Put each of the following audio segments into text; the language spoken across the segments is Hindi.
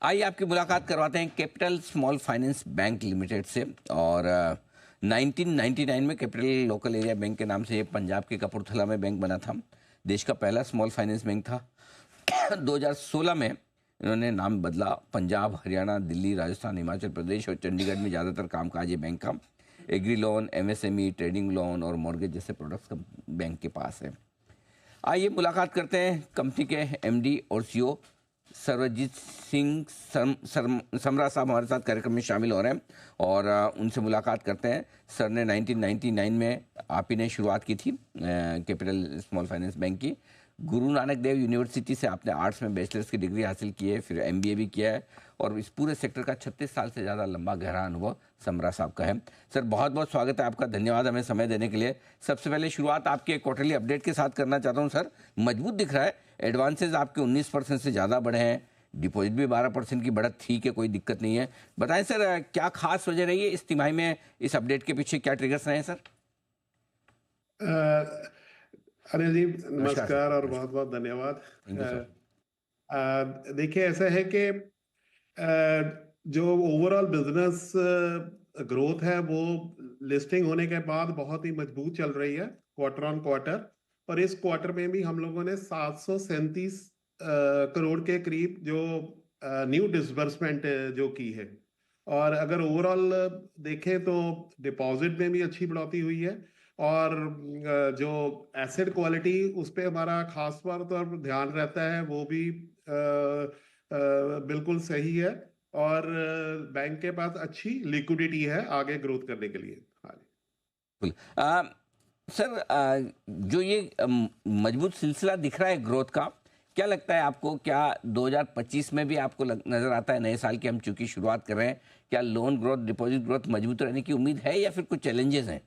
आइए आपकी मुलाकात करवाते हैं capital small finance bank limited से। और 1999 में कैपिटल लोकल एरिया बैंक के नाम से ये पंजाब के कपूरथला में बैंक बना था। देश का पहला स्मॉल फाइनेंस बैंक था। 2016 में इन्होंने नाम बदला। पंजाब, हरियाणा, दिल्ली, राजस्थान, हिमाचल प्रदेश और चंडीगढ़ में ज़्यादातर कामकाज ये बैंक का। Agri loan, MSME, trading loan और मॉर्गेज जैसे प्रोडक्ट्स बैंक के पास है। आइए मुलाकात करते हैं कंपनी के एमडी और सीईओ सर्वजीत सिंह समरा साहब हमारे साथ कार्यक्रम में शामिल हो रहे हैं और उनसे मुलाकात करते हैं। सर ने 1999 में आप ही ने शुरुआत की थी कैपिटल स्मॉल फाइनेंस बैंक की। गुरु नानक देव यूनिवर्सिटी से आपने आर्ट्स में बैचलर्स की डिग्री हासिल की है, फिर एमबीए भी किया है और इस पूरे सेक्टर का 36 साल से ज़्यादा लंबा गहरा अनुभव समरा साहब का है। सर बहुत बहुत स्वागत है आपका, धन्यवाद हमें समय देने के लिए। सबसे पहले शुरुआत आपके क्वार्टरली अपडेट के साथ करना चाहता हूँ। सर मजबूत दिख रहा है, एडवांसेज आपके 19% से ज़्यादा बढ़े हैं, डिपॉजिट भी 12% की बढ़त थी कि कोई दिक्कत नहीं है। बताएं सर क्या खास वजह रही है इस तिमाही में, इस अपडेट के पीछे क्या ट्रिगर्स रहे हैं सर? अनिल जी नमस्कार सर। नमस्कार और बहुत बहुत धन्यवाद। Thank you sir. देखिए ऐसा है कि जो ओवरऑल बिजनेस ग्रोथ है वो लिस्टिंग होने के बाद बहुत ही मजबूत चल रही है क्वार्टर ऑन क्वार्टर। और इस क्वार्टर में भी हम लोगों ने 737 करोड़ के करीब जो न्यू डिसबर्समेंट जो की है। और अगर ओवरऑल देखें तो डिपॉजिट में भी अच्छी बढ़ोतरी हुई है और जो एसेट क्वालिटी उस पर हमारा खास तौर पर ध्यान रहता है, वो भी बिल्कुल सही है। और बैंक के पास अच्छी लिक्विडिटी है आगे ग्रोथ करने के लिए। हाँ जी। बिल्कुल। सर जो ये मजबूत सिलसिला दिख रहा है ग्रोथ का, क्या लगता है आपको, क्या 2025 में भी आपको नजर आता है, नए साल की हम चूंकि शुरुआत कर रहे हैं, क्या लोन ग्रोथ, डिपॉजिट ग्रोथ मजबूत रहने की उम्मीद है या फिर कुछ चैलेंजेस हैं?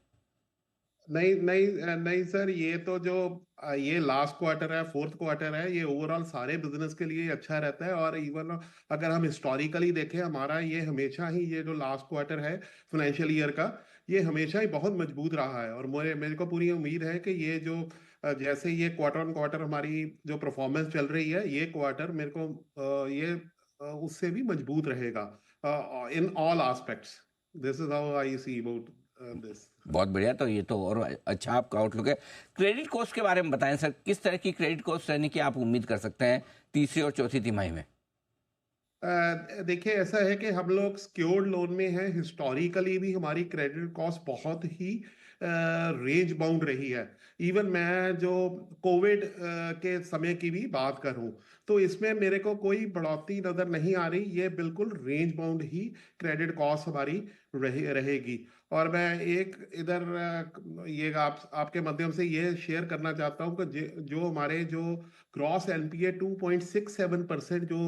नहीं नहीं नहीं सर, ये तो जो ये लास्ट क्वार्टर है, फोर्थ क्वार्टर है, ये ओवरऑल सारे बिजनेस के लिए अच्छा रहता है। और इवन अगर हम हिस्टोरिकली देखें, हमारा ये हमेशा ही ये जो लास्ट क्वार्टर है फाइनेंशियल ईयर का, ये हमेशा ही बहुत मजबूत रहा है। और मेरे मेरे को पूरी उम्मीद है कि ये जो जैसे ये क्वार्टर ऑन क्वार्टर हमारी जो परफॉर्मेंस चल रही है, ये क्वार्टर मेरे को ये उससे भी मजबूत रहेगा in all aspects. This is how I see about this. बहुत बढ़िया, तो ये तो और अच्छा आपका आउटलुक है। क्रेडिट कॉस्ट के बारे में बताएं सर, किस तरह की क्रेडिट कॉस्ट रहने की आप उम्मीद कर सकते हैं तीसरी और चौथी तिमाही में? देखिए ऐसा है कि हम लोग सिक्योर्ड लोन में हैं। हिस्टोरिकली भी हमारी क्रेडिट कॉस्ट बहुत ही रेंज बाउंड रही है। इवन मैं जो कोविड के समय की भी बात करूं, तो इसमें मेरे को कोई बढ़ोतरी नजर नहीं आ रही। ये बिल्कुल रेंज बाउंड ही क्रेडिट कॉस्ट हमारी रहेगी। और मैं एक इधर ये आपके माध्यम से ये शेयर करना चाहता हूं कि जो हमारे जो ग्रॉस एनपीए 2.67% जो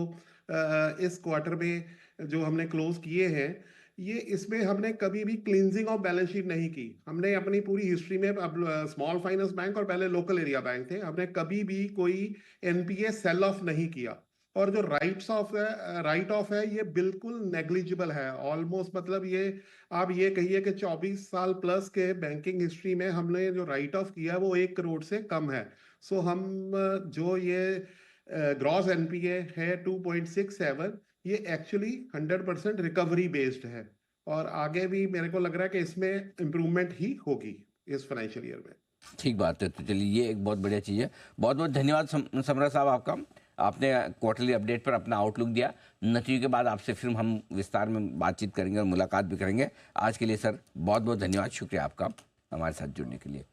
इस क्वार्टर में जो हमने क्लोज किए हैं, ये इसमें हमने कभी भी क्लींजिंग ऑफ बैलेंस शीट नहीं की। हमने अपनी पूरी हिस्ट्री में, अब स्मॉल फाइनेंस बैंक और पहले लोकल एरिया बैंक थे, हमने कभी भी कोई एनपीए सेल ऑफ नहीं किया। और जो राइट ऑफ है ये बिल्कुल नेग्लिजिबल है ऑलमोस्ट। मतलब ये आप ये कहिए कि 24 साल प्लस के बैंकिंग हिस्ट्री में हमने जो राइट ऑफ किया वो 1 करोड़ से कम है। सो हम जो ये ग्रॉस एनपीए है 2.67, ये एक्चुअली 100% रिकवरी बेस्ड है। और आगे भी मेरे को लग रहा है कि इसमें इम्प्रूवमेंट ही होगी इस फाइनेंशियल ईयर में। ठीक बात है, तो चलिए ये एक बहुत बढ़िया चीज़ है। बहुत बहुत धन्यवाद समरा साहब आपका, आपने क्वार्टरली अपडेट पर अपना आउटलुक दिया। नतीजों के बाद आपसे फिर हम विस्तार में बातचीत करेंगे और मुलाकात भी करेंगे। आज के लिए सर बहुत बहुत धन्यवाद, शुक्रिया आपका हमारे साथ जुड़ने के लिए।